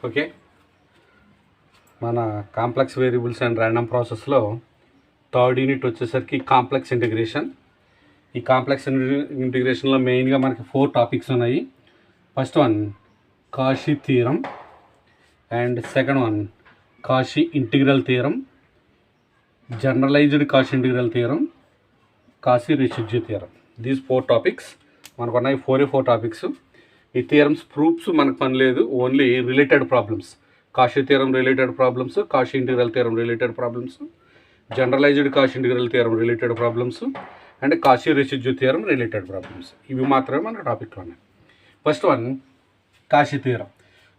Okay, మన complex variables and random ప్రాసెస్లో third unit వచ్చేసరికి కాంప్లెక్స్ ఇంటిగ్రేషన్. ఈ కాంప్లెక్స్ ఇంటిగ్రేషన్లో మెయిన్గా మనకి 4 టాపిక్స్ ఉన్నాయి. First one Cauchy theorem, and second one Cauchy integral theorem, generalised Cauchy integral theorem, Cauchy residue theorem. These 4 topics మనకు ఉన్నాయి. 4 టాపిక్స్. ఈ థియరమ్స్ ప్రూఫ్స్ మనకు పని లేదు, only related problems. Cauchy theorem related problems, Cauchy integral theorem related problems, generalised Cauchy integral theorem related problems, and Cauchy residue theorem related problems. ఇవి మాత్రమే మన టాపిక్లో ఉన్నాయి. First one Cauchy theorem.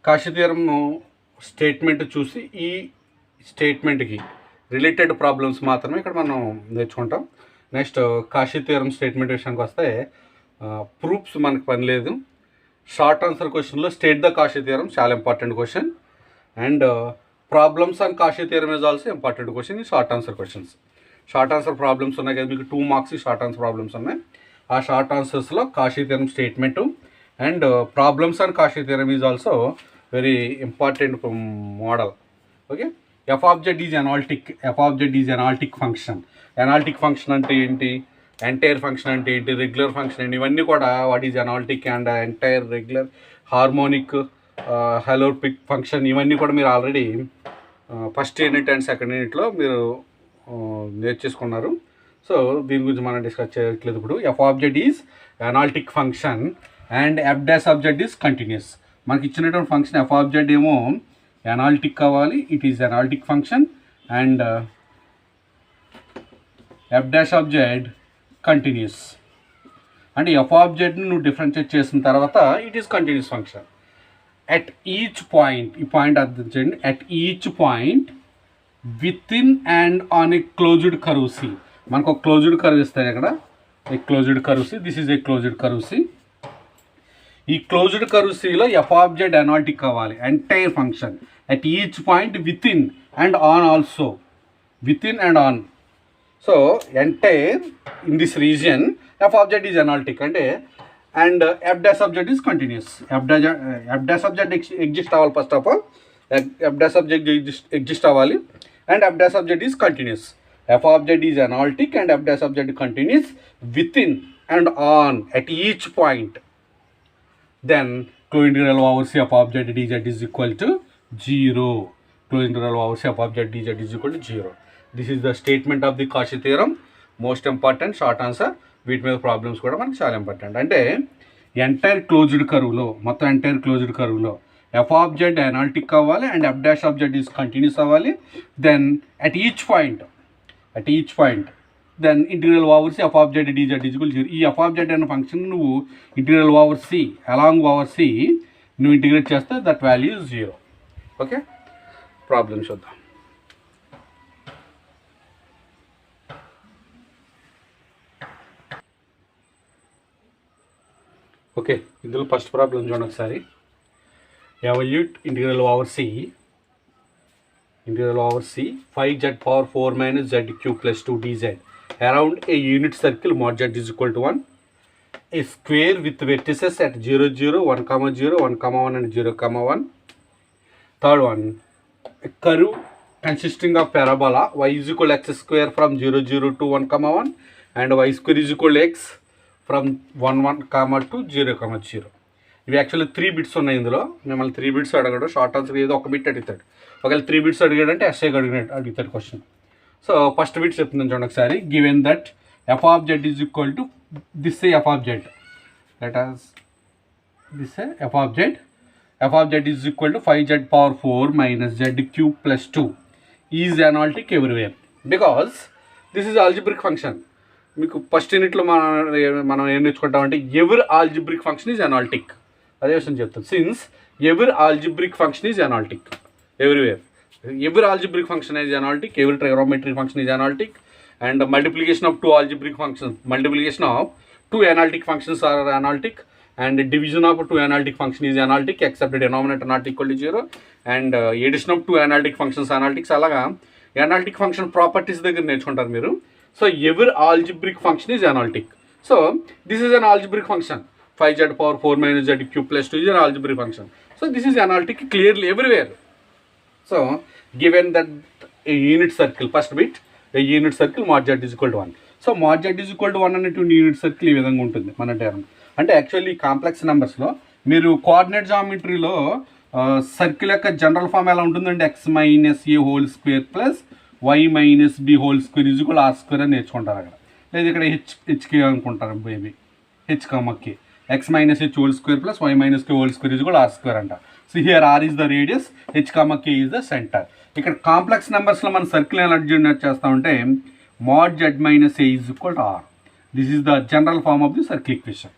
Cauchy theorem statement చూసి ఈ స్టేట్మెంట్కి related problems మాత్రమే ఇక్కడ మనం నేర్చుకుంటాం. నెక్స్ట్ కాషీ థియరం స్టేట్మెంట్ విషయానికి వస్తే ప్రూఫ్స్ మనకు పని లేదు. షార్ట్ ఆన్సర్ క్వశ్చన్లో స్టేట్ ద కాషీ థియరం చాలా important question, and problems on Cauchy theorem is also important question ఈ short answer questions. Short answer problems ఉన్నాయి కదా, మీకు 2 మార్క్స్ షార్ట్ ఆన్సర్ ప్రాబ్లమ్స్ ఉన్నాయి. ఆ షార్ట్ ఆన్సర్స్లో Cauchy theorem statement and problems on Cauchy theorem is also very important model. Okay, f of Z is analytic. F of Z is analytic function. Analytic function అంటే ఏంటి, entire function అంటే ఏంటి, regular function ఏంటి, ఇవన్నీ కూడా what is analytic and entire, regular, harmonic, holomorphic function, ఇవన్నీ కూడా మీరు already first unit and second యూనిట్లో మీరు నేర్చేసుకున్నారు. సో దీని గురించి మనం డిస్కస్ చేయట్లేదు ఇప్పుడు. F of Z is analytic function and F dash of Z is continuous. మనకి ఇచ్చినటువంటి ఫంక్షన్ ఎఫ్ ఆఫ్ జెడ్ ఏమో ఎనాలిటిక్ కావాలి, it is analytic function, and F dash of Z continuous. అంటే ఎఫ్ ఆఫ్ జెడ్ని నువ్వు differentiate చేసిన తర్వాత it is continuous function. At each point, ఈ పాయింట్ అర్థం చేయండి, at each point with in and on a closed curve C. మనకు ఒక క్లోజ్డ్ కర్వ్ ఇస్తారు ఇక్కడ, a closed curve c, this is a closed curve c. ఈ closed curve సిలో f of z analytic కావాలి, entire function at each point with in and on also, with in and on. So entire in this region f of Z is analytic అంటే, and F dash of Z is continuous. F dash of z exist అవ్వాలి first of all, f dash of z exist అవ్వాలి, and F dash of Z is continuous. F of Z is analytic and F dash of Z continues with in and on at each point. Then closed integral over c f of z dz is equal to 0. Closed integral over c f of z dz is equal to 0. This is the statement of the Cauchy theorem. Most important short answer. వీటి మీద problems కూడా మనకి చాలా important. అంటే entire closed కర్వ్లో, మొత్తం entire closed కర్వ్లో f of z analytic అవ్వాలి and F dash of Z is continuous అవ్వాలి. Then at each point then integral over c f of Z dz is equal to 0. ఈ f of z అనే function నువ్వు integral over c, along over c నువ్వు integrate చేస్తే that value is 0. Okay, problem చూద్దాం. Okay, ఇందులో first problem చూడండి ఒకసారి. Evaluate integral over c 5z power 4 minus z cube plus 2 dz around a unit circle mod z is equal to 1. A square with vertices at 0, 0, 1, 0, 1, 1 and 0, 1. Third one, a curve consisting of parabola y is equal to x square from 0, 0 to 1, 1 and y square is equal to x from 1, 1, to 0, 0. ఇవి actually 3 bits ఉన్నాయి ఇందులో. మిమ్మల్ని 3 bits అడగడు, short answer ఏదో ఒక bit అడుగుతాడు. ఒకవేళ 3 bits అడిగాడంటే ఎస్ఐ అడుగుతాడు క్వశ్చన్. సో ఫస్ట్ బిట్ చెప్తున్నాను చూడండి ఒకసారి. Given that F of Z is equal to this F of Z, that as this F of Z is equal to 5z power 4 minus z cube plus 2 is analytic everywhere because this is algebraic function. మీకు first యూనిట్లో మనం ఏం నేర్చుకుంటామంటే ఎవరి algebraic function is analytic, అదే విషయం చెప్తాం. Since ఎవరి algebraic function is analytic everywhere, every algebraic function is analytic, every trigonometric function is analytic, and multiplication of 2 algebraic functions, multiplication of 2 analytic functions are analytic, and division of 2 analytic function is analytic except the denominator not equal to 0, and addition of 2 analytic functions analytic. అలాగా analytic function properties దగ్గర నేర్చుకుంటారు మీరు. So every algebraic function is analytic. So this is an algebraic function. 5z power 4 minus z cube plus 2 is an algebraic function. So this is analytic clearly everywhere. So given that a unit circle, first bit, a unit circle mod z is equal to 1. So mod z is equal to 1 అనేటువంటి unit circle ఈ విధంగా ఉంటుంది మన term. అంటే actually complex నెంబర్స్లో మీరు coordinate జామెట్రీలో circle యొక్క జనరల్ ఫామ్ ఎలా ఉంటుందంటే x minus a whole square plus y minus b whole square is equal r square అని నేర్చుకుంటారు అక్కడ. లేదా ఇక్కడ హెచ్కి అనుకుంటారు బేబీ హెచ్ కమ్మకి x minus h whole square plus y minus k whole square is equal to r square అంట. So here r is the radius, h comma k is the center. ఇక్కడ కాంప్లెక్స్ నెంబర్స్లో మన సర్కిల్ ఎలా generate చేస్తామంటే mod z minus a is equal to r. This is the general form of the circle equation.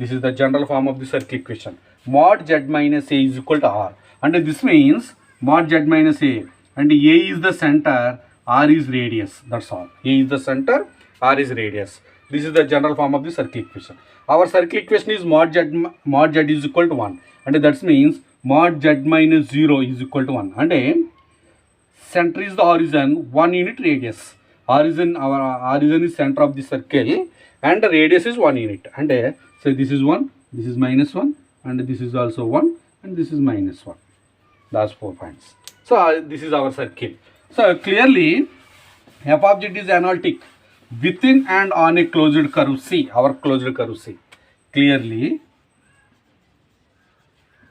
This is the general form of the circle equation. Mod z minus a is equal to r. And this means mod z minus a and a is the center, r is radius. That's all. A is the center, r is radius. This is the general form of the circle equation. Our circle equation is mod z is equal to 1. And that means mod z minus 0 is equal to 1. And center is the horizon, 1 unit radius. Our horizon is center of the circle and the radius is 1 unit. And so this is 1, this is minus 1, and this is also 1, and this is minus 1. That's 4 points. So this is our circle. So clearly f of z is analytic within and on a closed curve C, our closed curve C. Clearly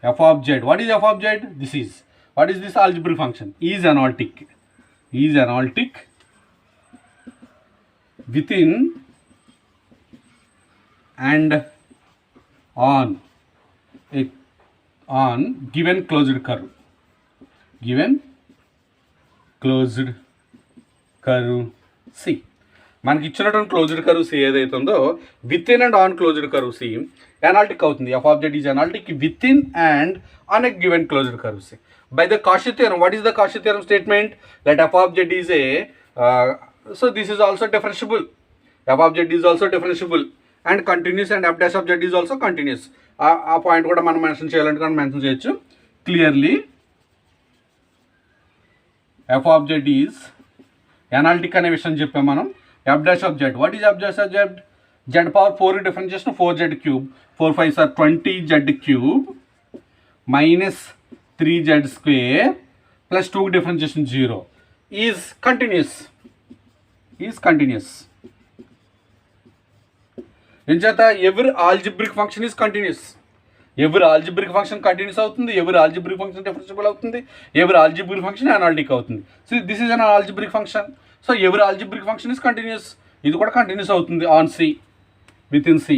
f of z, what is f of z? This is, what is this algebraic function? Is analytic within and on given closed curve C. మనకి ఇచ్చినటువంటి closed curve c ఏదైతే ఉందో with in and on closed curve c analytic అవుతుంది. F of Z is analytic with in and on a given closed curve c by the Cauchy theorem. What is the Cauchy theorem statement? That F of Z is a so this is also differentiable. F of Z is also differentiable and continuous and F dash of Z is also continuous. ఆ point కూడా మనం mention చేయాలంటే మనం mention చేయొచ్చు. Clearly F of Z is analytic అనే విషయం చెప్పాం మనం. f dash of z, what is f dash of z? Z power 4 differentiation 4z cube, 4 5s are 20z cube minus 3z square plus 2 differentiation 0 is continuous. ఎంచేత every algebraic function is continuous. Every algebraic function continuous అవుతుంది, every algebraic function differentiable అవుతుంది, every algebraic function analytic అవుతుంది. So this is an algebraic function. So every algebraic function is continuous. ఇది కూడా continuous అవుతుంది on C, with in C.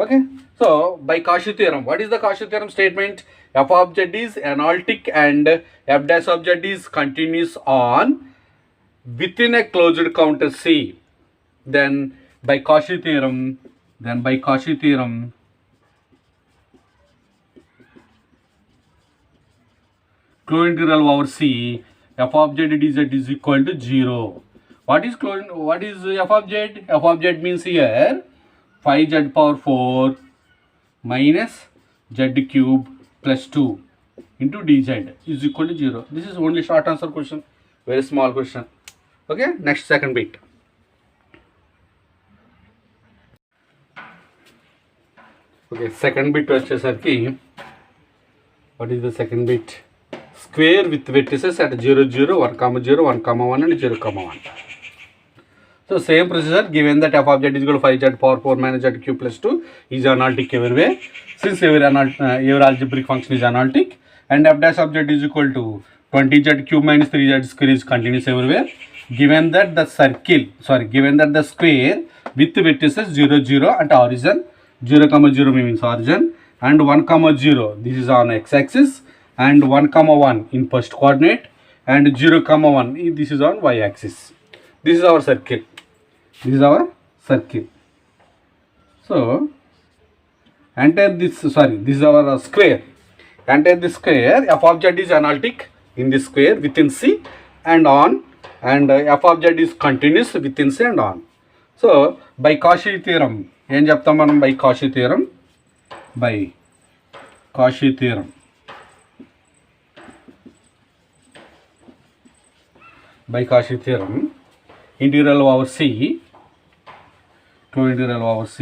Okay. So by Cauchy theorem, what is the Cauchy theorem statement? F of Z is analytic and F dash of Z is continuous on with in a closed counter C. Then by Cauchy theorem closed integral over C, f of z dz is equal to 0. What is f of z? F of z means here 5z power 4 minus z cube plus 2 into dz is equal to 0. This is only short answer question, very small question. Okay, next second bit. Okay, second bit వచ్చేసరికి what is the second bit? Square with vertices at 0 0 1 0 1 1 and 0 1. So same procedure, given that f of z is equal to 5z power 4 minus z cube plus 2 is analytic everywhere. Since every algebraic function is analytic and f dash of z is equal to 20z cube minus 3z square is continuous everywhere. Given that the square with vertices 0 0 at origin, 0 0 means origin, and 1 0, this is on x-axis, and 1 1 in first coordinate, and 0 1 this is on y-axis. This is our circle. So this is our square. Enter this square. F of z is analytic in this square within C and on, and f of z is continuous within C and on. So by Cauchy theorem, ఏం చెప్తాం మనం? by Cauchy theorem by Cauchy theorem, integral over C, closed integral over C,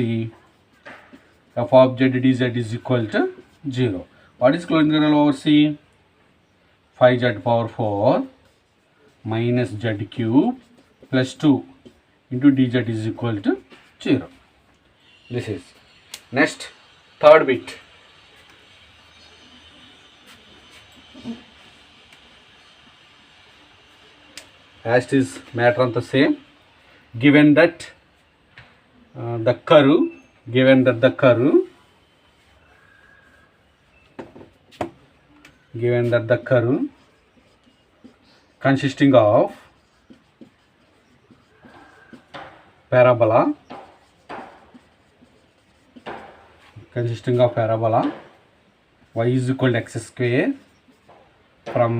f of z dz is equal to 0. What is closed integral over C? 5z power 4 minus z cube plus 2 into dz is equal to 0. This is. Next, third bit. As it is matter on the same. Given that the curve consisting of parabola y is equal to x square from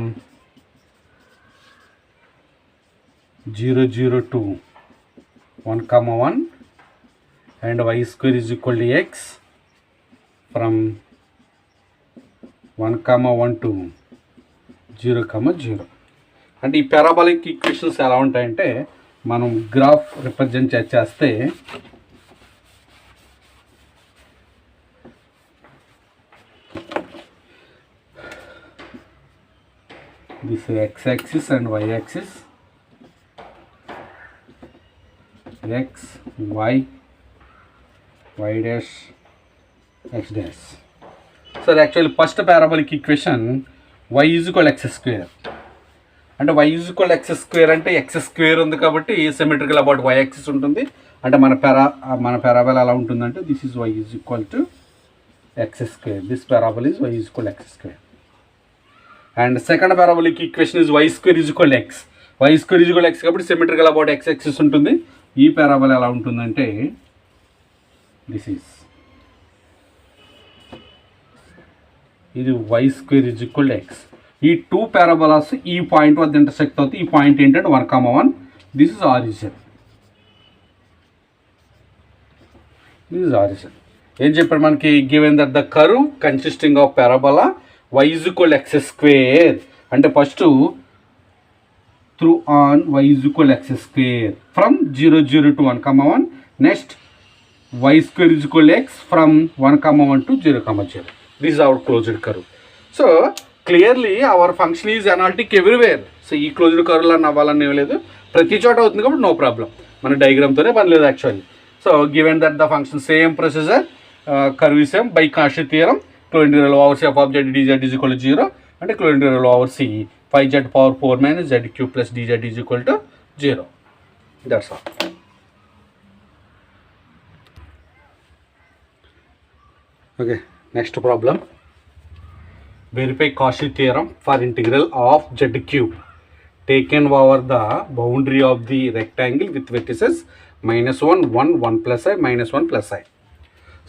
0 0 to 1 comma 1 and y square is equal to x from 1 comma 1 to 0 comma 0. అంటే ఈ parabolic equations ఎలా ఉంటాయంటే మనం graph represent చేస్తే this is x axis and y axis, x y dash x dash. So actually first parabolic equation y is equal to x square అంటే y is equal to x square అంటే x square ఉంది కాబట్టి symmetrical about y axis ఉంటుంది. అంటే మన parabola ఎలా ఉంటుందంటే this is y is equal to x square, this parabola is y is equal to x square. And second parabolic equation is y square is equal to x. Y square is equal to x కాబట్టి symmetrical about x axis ఉంటుంది. ఈ parabola ఎలా ఉంటుందంటే ఇది y square is equal to x. ఈ two parabolas ఈ point వద్ద intersect అవుతాయి. ఈ పాయింట్ ఏంటంటే 1 comma 1. This is origin. ఏం చెప్పాడు మనకి? Given that the curve consisting of parabola y is equal to x square అంటే first through on y is equal to x square from 0 0 to 1 comma 1. Next y square is equal to x from 1 comma 1 to 0 comma 0. This is our closed curve. So clearly our function is analytic everywhere. So ఈ closed కర్వ్లో అవ్వాలని ఏం లేదు, ప్రతి చోట అవుతుంది కాబట్టి no problem. మన డయాగ్రామ్తోనే పని లేదు actually. So given that the function same procedure, curve same, by Cauchy theorem closed integral over c f of z dz is equal to 0 అంటే closed integral over c 5z power 4 minus z cube plus dz is equal to 0. That's all. Okay, next problem. Verify Cauchy theorem for integral of z cube taken over the boundary of the rectangle with vertices minus 1 1 1 plus I minus 1 plus I.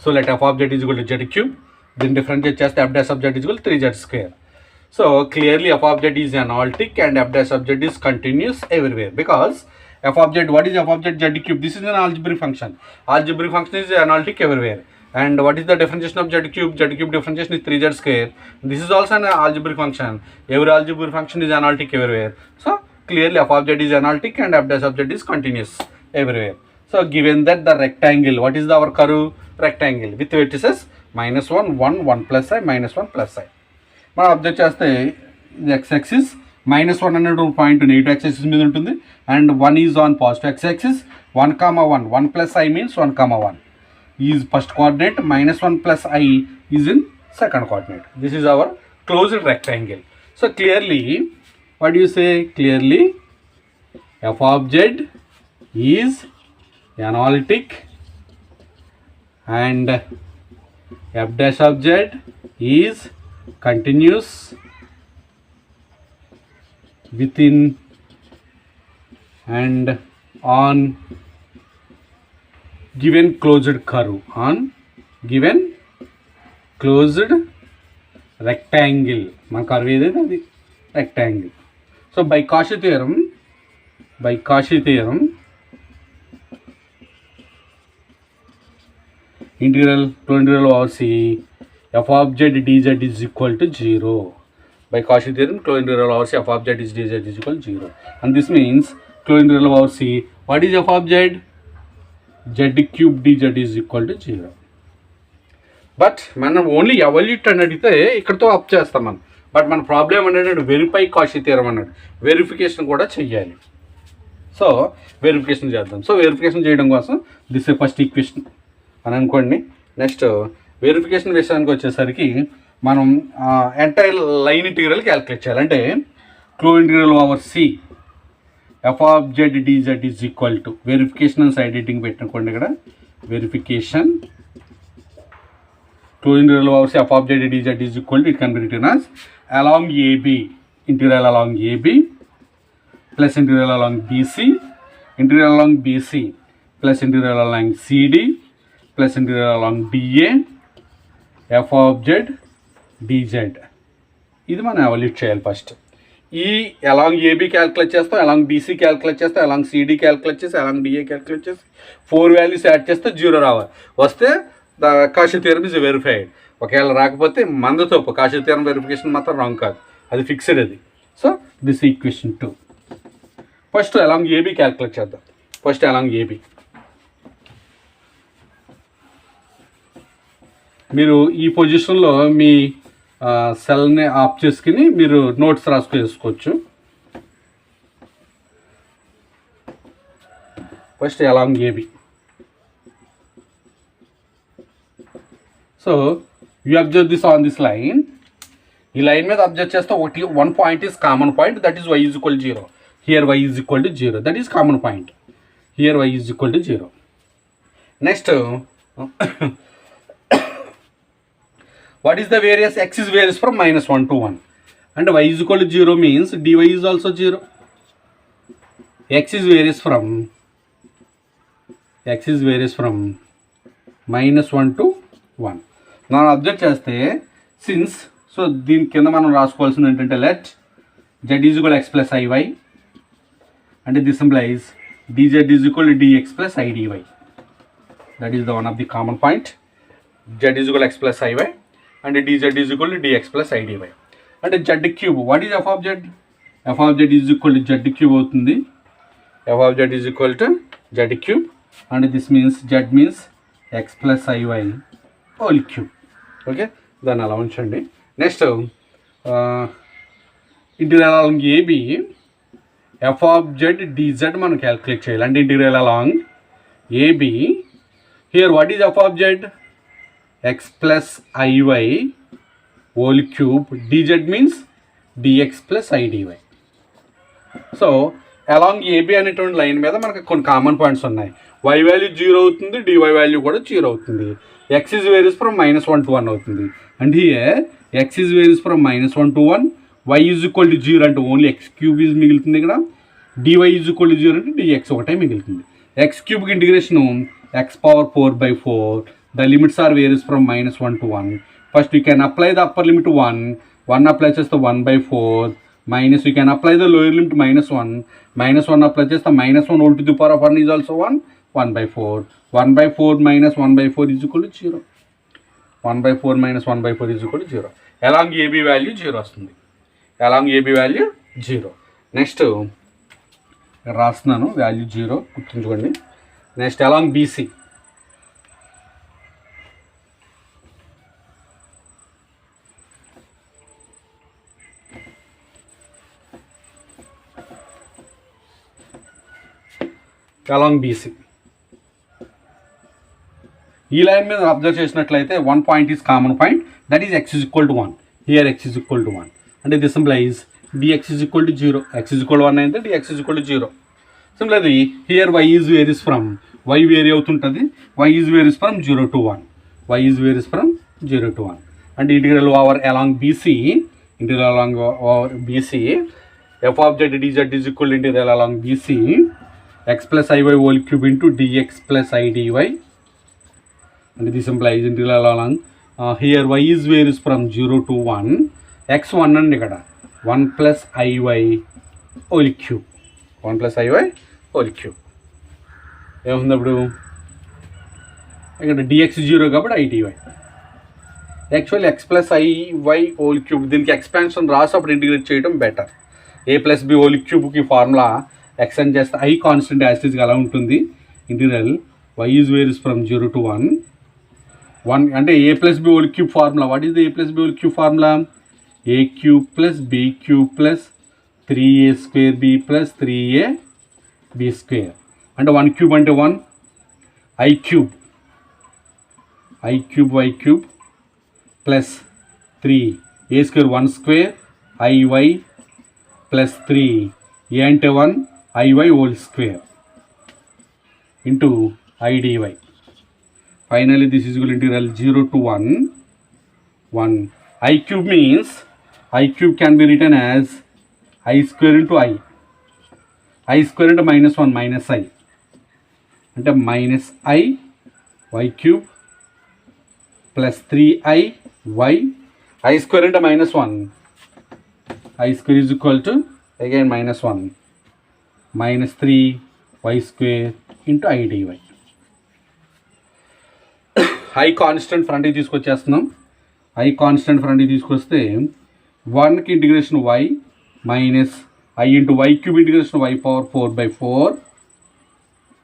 So let f of z is equal to z cube. Then differentiate చేస్తే f dash of z is equal to 3z square. So clearly f of z is analytic and f dash of z is continuous everywhere because f of z, what is f of z? Z cube. This is an algebraic function. Algebraic function is analytic everywhere. And what is the differentiation of z cube? Z cube differentiation is 3z square. This is also an algebraic function. Every algebraic function is analytic everywhere. So clearly f of z is analytic and f dash of z is continuous everywhere. So given that the rectangle, what is our curve? Rectangle with vertices minus 1 1 1 plus I minus 1 plus I. మనం observe చేస్తే ఇది x axis minus 1 అనేది point negative x axis మీద ఉంటుంది and 1 is on positive x axis. 1 comma 1 1 plus I means 1 comma 1 is first coordinate, minus 1 plus I is in second coordinate. This is our closed rectangle. So clearly, what do you say? Clearly f of z is analytic and f dash of z is continuous within and on given closed curve, on given closed rectangle. మన curve ఏదైతే అది rectangle. So by Cauchy theorem integral over C f of z dz is equal to 0. By Cauchy theorem, closed integral over C f of z is dz is equal to 0. And this means closed integral over C, what is f of z? Z cube dz is equal to 0. But మనం only evaluate అని అడిగితే ఇక్కడతో up చేస్తాం మనం. But మన problem ఏంటంటే verify Cauchy theorem అన్నాడు, verification కూడా చెయ్యాలి. సో వెరిఫికేషన్ చేద్దాం. సో వెరిఫికేషన్ చేయడం కోసం దిస్ ఏ ఫస్ట్ ఈక్వేషన్ అని అనుకోండి. నెక్స్ట్ వెరిఫికేషన్ విషయానికి వచ్చేసరికి మనం ఎంటైర్ లైన్ ఇంటిగ్రల్ క్యాలిక్యులేట్ చేయాలి. అంటే క్లో integral over c f of Z dz is equal to verification అని సైడ్ హెడ్డింగ్ పెట్టనుకోండి. ఇక్కడ వెరిఫికేషన్ క్లో integral over c f of Z dz is equal to it can be written as along AB integral along AB plus integral along BC integral along BC plus integral along CD plus integral along DA f of z dz. ఇది మనం evaluate చేయాలి. First ఈ along AB calculate చేస్తాం, along BC calculate చేస్తాం, along CD calculate చేసి, along DA calculate చేసి 4 values add చేస్తే 0 రావాలి. వస్తే the Cauchy theorem is verified. ఒకవేళ రాకపోతే మంద తప్పు, కాషీ థియరమ్ వెరిఫికేషన్ మాత్రం రాంగ్ కాదు, అది ఫిక్స్డ్ అది. So this equation 2. First along AB calculate చేద్దాం. ఫస్ట్ అలాంగ్ ఏబీ మీరు ఈ పొజిషన్లో మీ సెల్ని ఆఫ్ చేసుకుని మీరు నోట్స్ రాసుకోవచ్చు. First along AB. So you observe this on this line. ఈ లైన్ మీద అబ్జర్వ్ చేస్తే one point is common point, that is y is equal 0. Here y is equal to 0, that is common point. Here y is equal to 0. Next what is the variance? X is varies from -1 to 1 and y is equal to 0 means dy is also 0. X is varies from -1 to 1. మనం observe చేస్తే since, so దీని కింద మనం రాసుకోవాల్సింది ఏంటంటే let z is equal to x plus iy and this implies dz is equal to dx plus idy. That is the one of the common point. Z is equal to x plus iy and dz is equal to dx plus idy. And z cube, what is f of z? F of z is equal to z cube అవుతుంది. F of z is equal to z cube and this means z means x plus iy whole cube. Okay, దాన్ని అలా ఉంచండి. Next integral along A B F of Z D Z మనం calculate చేయాలి. అంటే integral along A B, here what is F of Z? x plus iy whole cube, dz means dx plus idy. So along AB అనేటువంటి line మీద మనకు కొన్ని common points ఉన్నాయి. y value 0 అవుతుంది, dy value కూడా 0 అవుతుంది. x is varies from -1 to 1 అవుతుంది. And here x is varies from -1 to 1, y is equal to 0 అంటే ఓన్లీ x క్యూబ్ ఈజ్ మిగులుతుంది. ఇక్కడ dy is equal to 0 అంటే dx ఒకటే మిగులుతుంది. x క్యూబ్కి integration x power 4/4. The limits are varies from -1 to 1. First we can apply the upper limit 1 applies to 1/4 minus we can apply the lower limit -1 applies to -1 whole to the power of 1 is also 1/4 1/4 minus 1/4 is equal to 0. 1/4 minus 1/4 is equal to 0. Along AB value 0 వస్తుంది. Along AB value 0. Next రాస్తున్నాను value 0 గుర్తుంచుకోండి. Next along BC, along BC ఈ line మీద observe చేసినట్లయితే 1 point is common point, that is x is equal to 1. Here x is equal to 1 అంటే this implies dx is equal to 0. x is equal to 1 అయితే dx is equal to 0. Similarly here y is varies from, y vary అవుతుంటుంది, y is varies from 0 to 1. y is varies from 0 to 1 and integral over along BC, integral along over BC f of z dz is equal to integral along BC x plus iy whole cube into dx plus idy and this implies integral along here y is varies from 0 to 1, x 1 and ikkada 1 plus iy whole cube, 1 plus iy whole cube ఏముంది అప్పుడు ఇక్కడ dx 0 కాబట్టి idy. యాక్చువల్లీ x plus iy whole cube దీనికి expansion రాసి అప్పుడు integrate చేయడం better. a plus b whole cubeకి ఫార్ములా ఎక్స్టెండ్ చేస్తే i కాన్స్టెంట్ యాసిటీస్గా అలా ఉంటుంది. Integral y is varies from 0 to 1 1 అంటే a plus B whole cube formula. What is the a plus B whole cube formula? a cube plus b cube plus 3a square b plus 3a b square. అంటే 1 cube అంటే 1 i cube y cube plus 3 a square 1 square iy plus 3 a అంటే 1 iy whole square into I dy. Finally, this is equal to integral 0 to 1. I cube means I cube can be written as I square into I. I square into minus 1 minus I. And minus I y cube plus 3I y. I square into minus 1. I square is equal to again minus 1 minus 3 y square into I dy. I constant ఫ్రంట్కి తీసుకొచ్చేస్తున్నాం. I constant ఫ్రంట్కి తీసుకొస్తే 1కి integration y minus I into y cube integration y power 4/4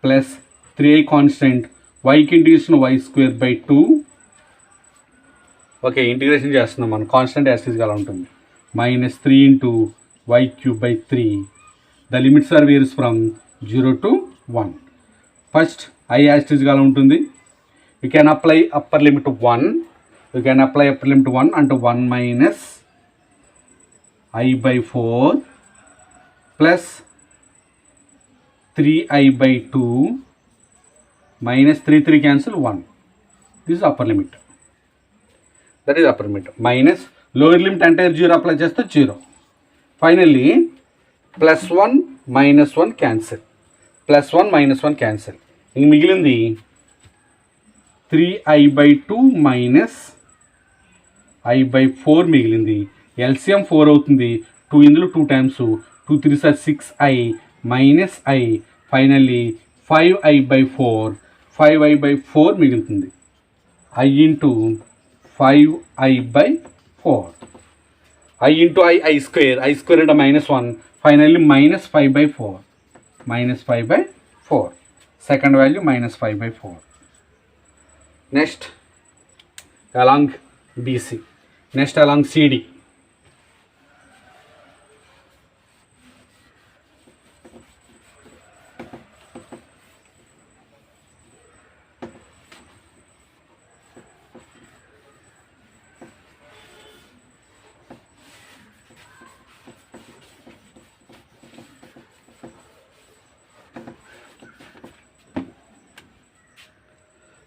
plus 3i constant yకి integration y square by 2. Okay, integration చేస్తున్నాం మనం. Constant యాసిస్గా అలా ఉంటుంది. Minus 3 into y cube by 3. The limits are various from 0 to 1. First I యాసిస్గా అలా ఉంటుంది. You can apply upper limit to 1. You can apply upper limit to 1 and 1 minus I by 4 plus 3I by 2 minus 3 cancel 1. This is upper limit. That is upper limit. Minus lower limit entire 0 apply just 0. Finally, plus 1 minus 1 cancel. Plus 1 minus 1 cancel. In మిగిలింది 3i by 2 minus I by 4 మిగిలింది. LCM 4 అవుతుంది. 2 ఇందులో 2 times 2 3 సార్ 6i minus I. Finally 5i by 4. 5i by 4 మిగులుతుంది. I into 5i by 4. I into I square. I square అంటే minus 1. Finally minus 5 by 4. Minus 5 by 4. Second value minus 5 by 4. Next along BC. Next along CD.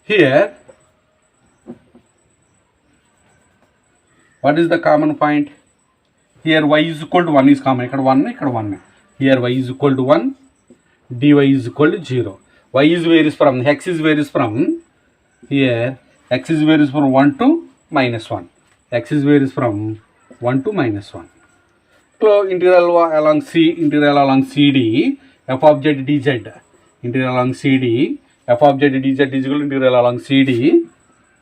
Here what is the common point? Here y is equal to 1 is common. ఇక్కడ 1 ఇక్కడ 1. Here y is equal to 1, dy is equal to 0. Y is varies from, x is varies from, here x is varies from 1 to minus 1. X is varies from 1 to minus 1. So integral along C, integral along CD, f of z dz. Integral along CD, f of z dz is equal to integral along CD,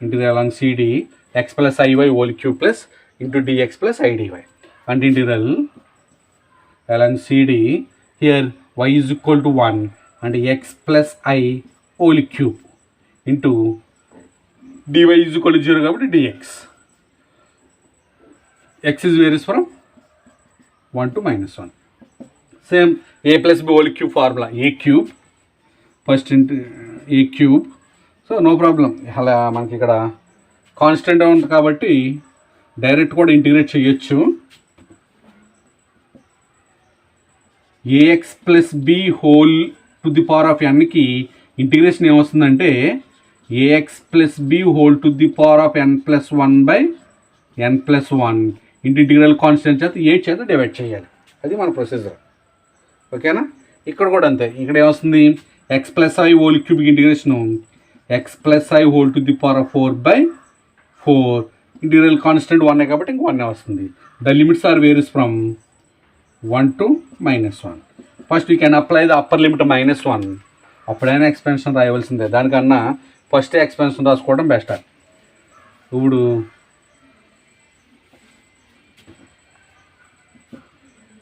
integral along CD, x plus iy whole cube plus into dx plus I dy. And integral along CD, here y is equal to 1 and x plus I whole cube into dy is equal to 0 కాబట్టి dx. X is varies from 1 to minus 1. Same a plus b whole cube formula. A cube first into a cube. So no problem. అలా మనకి ఇక్కడ constant ఉంది కాబట్టి direct కూడా integrate చేయొచ్చు. A x plus B whole to the power of ఎన్కి integration ఏమొస్తుందంటే a x plus B whole to the power of n plus 1 by n plus 1 integral constant చేత 8 చేత డివైడ్ చేయాలి. అది మన ప్రొసీజర్. ఓకేనా? ఇక్కడ కూడా అంతే. ఇక్కడ ఏమొస్తుంది X plus Y whole cubic integration X plus Y whole to the power of 4/4 integral constant 1 కాబట్టి ఇంక 1 వస్తుంది. The limits are various from 1 to minus 1. First you can apply the upper limit -1. అప్పుడైనా ఎక్స్పెన్షన్ రాయవలసిందే. దానికన్నా first expansion రాసుకోవడం best. ఇప్పుడు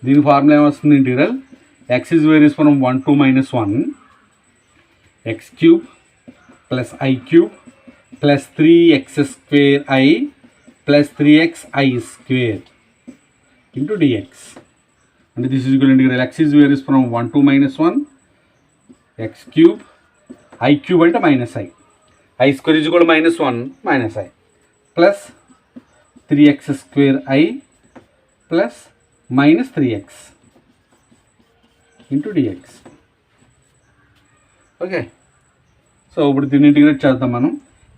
దీని formula ఏమొస్తుంది integral X is various from 1 to -1 x³ + i³ plus 3x square I plus 3xi square into dx. And this is equal to integral x is varies from 1 to minus 1 x cube I cube and minus I square is equal to minus 1 minus I plus 3x square I plus minus 3x into dx. Okay, so ఇప్పుడు దీన్ని integrate చేద్దాం మనం.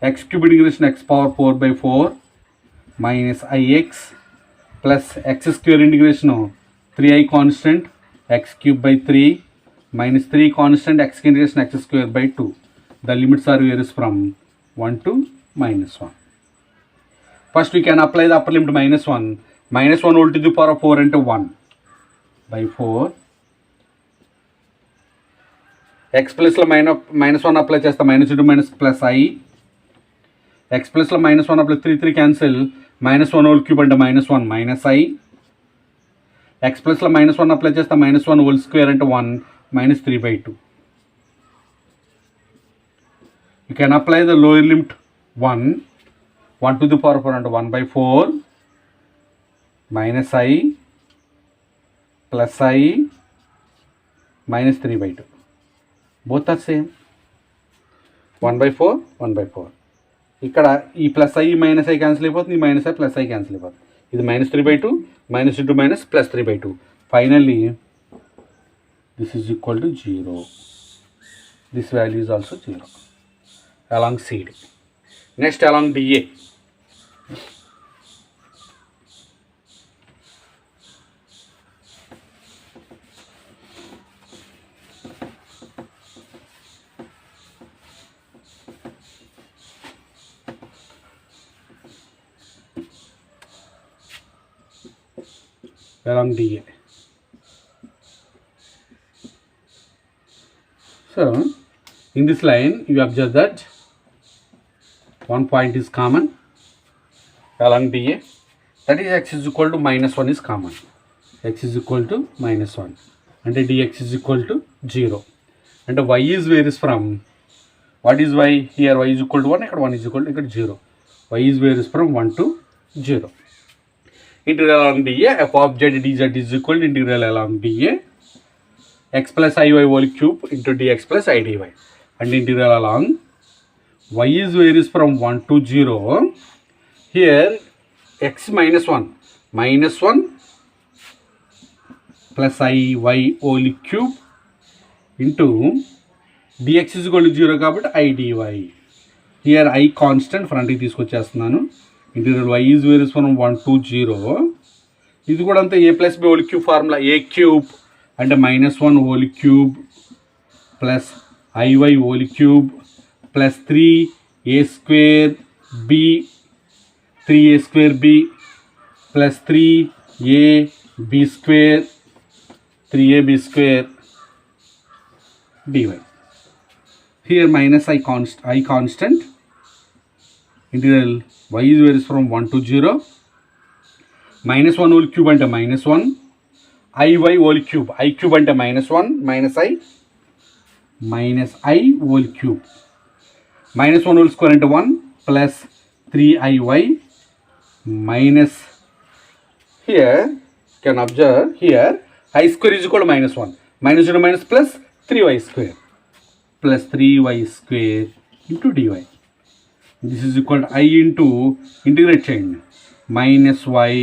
x cube integration x power 4 by 4 minus ix plus x square integration 3i constant x cube by 3 minus 3 constant x integration x square by 2. The limits are varies from 1 to minus 1. First we can apply the upper limit minus 1. Minus 1 whole to the power of 4 into 1 by 4. x plus లో minus 1 apply చేస్తా, minus into minus plus I. x plus లో minus 1 apply 3 cancel, minus 1 whole cube అంటే minus 1 minus I. x plus లో minus 1 apply చేస్తా, minus 1 whole square అంటే 1 minus 3 by 2. You can apply the lower limit 1 to the power 4 అంటే 1 by 4 minus I plus I minus 3 by 2. Both are same. 1 by 4 1 by 4. ఇక్కడ ఈ plus I minus I cancel అయిపోతుంది, ఈ minus I plus I cancel అయిపోతుంది. ఇది minus 3 by 2 minus into minus plus 3 by 2. Finally this is equal to 0. This value is also 0 along CD. Next along DA. Along DA. So in this line you observe that one point is common along DA, that is x is equal to minus 1 is common. X is equal to minus 1 and dx is equal to 0 and y is varies from, what is y here? Y is equal to 1, ఇక్కడ 1 is equal to 0. Y is varies from 1 to 0. Integral along DA f of z dz is equal to integral along DA x plus iy whole cube into dx plus I dy, and integral along y is varies from 1 to 0. Here x minus 1 plus iy whole cube into dx is equal to 0 కాబట్టి I dy. Here I constant ఫ్రంట్కి తీసుకొచ్చేస్తున్నాను. Integral y is varies from 1 to 0. ఇది కూడా అంతే, a plus b whole cube formula, a cube అంటే minus 1 whole cube plus iy whole cube plus 3a square b 3a square b plus 3ab square 3ab square dy. Here minus I constant. Integral y is varies from 1 to 0. Minus 1 whole cube అంటే minus 1. iy whole cube, I cube అంటే minus 1 minus I whole cube. Minus 1 whole square అంటే 1 plus 3iy minus, here you can observe here I square is equal to minus 1 minus into minus plus 3y square plus 3y square into dy. This is equal to I into, integrate చేయండి, minus y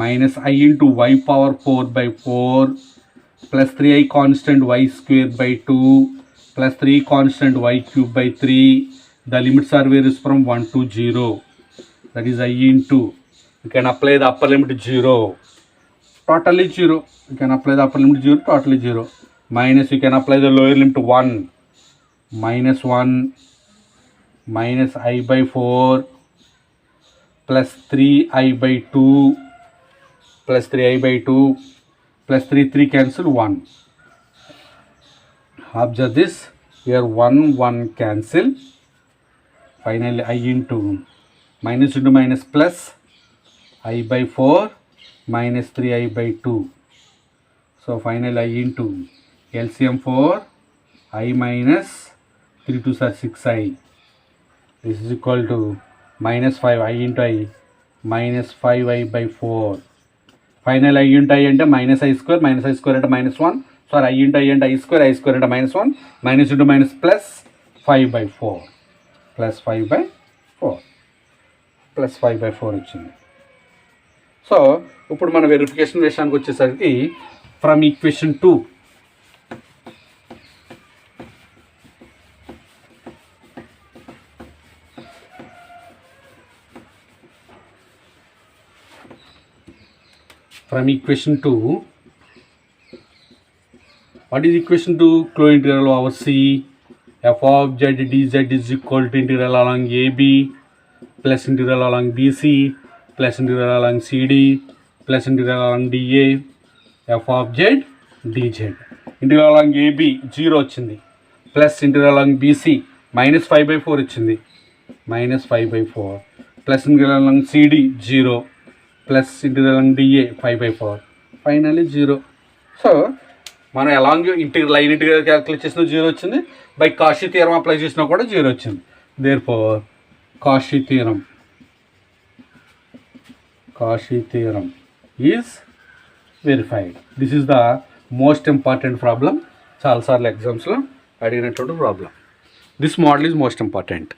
minus I into y power 4 by 4 plus 3i constant y square by 2 plus 3 constant y cube by 3. The limits are varies from 1 to 0. That is I into, you can apply the upper limit 0, totally 0. You can apply the upper limit 0, totally 0. Minus you can apply the lower limit 1, minus 1 minus I by 4 plus 3i by 2 plus 3i by 2 plus 3 cancel 1. Observe this, here 1 cancel. Finally I into minus into minus plus I by 4 minus 3i by 2. So finally I into LCM 4 I minus 3 2 are 6i this is equal to -5 I into I -5I/4. Final I into I అంటే -I² -I² అంటే -1. Sorry I into I అంటే I² I² అంటే -1 minus into minus plus 5/4 plus 5/4 వచ్చింది. So ఇప్పుడు మన verification విషయానికి వచ్చేసరికి from equation 2 what is equation 2? Closed integral over C f of z dz is equal to integral along AB plus integral along BC plus integral along CD plus integral along DA f of z dz. Integral along AB 0 వచ్చింది, plus integral along BC -5/4 వచ్చింది, -5/4 plus integral along CD 0 plus integral along DA 5/4 finally 0. So మనం along integral line integral calculate చేసినా 0 వచ్చింది, by Cauchy theorem apply చేసినా కూడా 0 వచ్చింది. Therefore Cauchy theorem is verified. This is the most important problem, చాలాసార్లు ఎగ్జామ్స్లో అడిగినటువంటి problem. This model is most important.